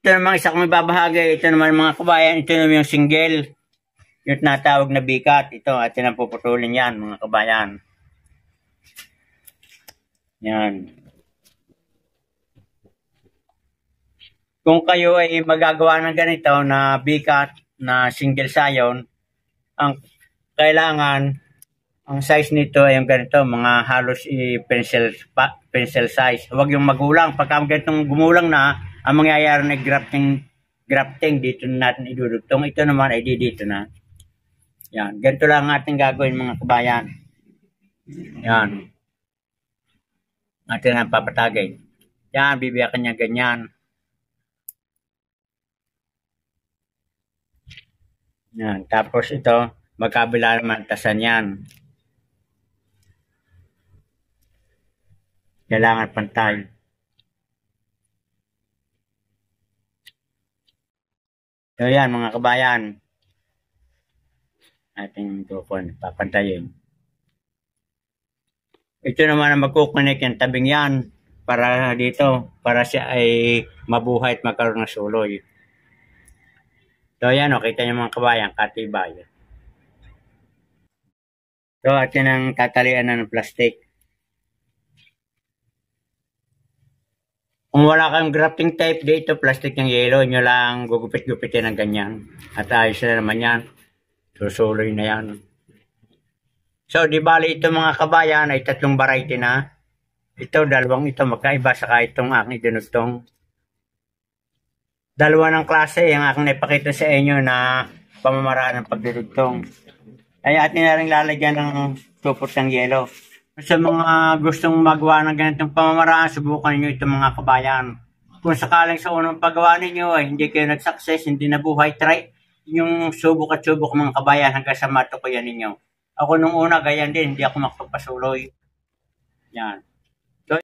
Ito naman isa kong ibabahagi. Ito naman mga kabayan. Ito naman yung single. Yung tinatawag na bikat. Ito atin ang puputulin yan mga kabayan. Yan. Kung kayo ay magagawa ng ganito na bikat na single sayon, ang kailangan, ang size nito ay yung ganito, mga halos pencil size. Huwag yung magulang. Pagka ganitong gumulang na, ang mangyayari na grafting dito na natin idudugtong. Ito naman ay dito na. Yan. Ganito lang ang ating gagawin mga kabayan. Yan. Atin ang papatagin. Yan, bibiyakan niya ganyan. Yan. Tapos ito, magkabila naman tasan yan. Kailangan pantay. So yan mga kabayan. Ating tukon, papantayin. Ito naman ang magkukunik yung tabing yan para dito, para siya ay mabuhay at magkaroon ng suloy. So yan o, kita niyo mga kabayan, katibay. So atin ang tatalian na ng plastic. Kung wala kang grafting tape dito, plastic ng yellow, nyo lang gugupit-gupitin ng ganyan. At ayos na naman yan. Susuloy na yan. So, di bali ito mga kabayan ay tatlong variety na. Ito, dalawang ito magkaiba saka itong aking dinugtong. Dalawa ng klase ang aking naipakita sa inyo na pamamaraan ng pagdudugtong. Ay atin na rin lalagyan ng supot ng yellow. Sa mga gustong magawa ng ganitong pamamaraan, subukan niyo ito mga kabayan. Kung sakaling sa unang paggawa ninyo ay hindi kayo nag-success, hindi nabuhay, try yung subok at subok mga kabayan hanggang sa matukoyan ninyo. Ako nung una, ganyan din, hindi ako makapasuloy. Yan.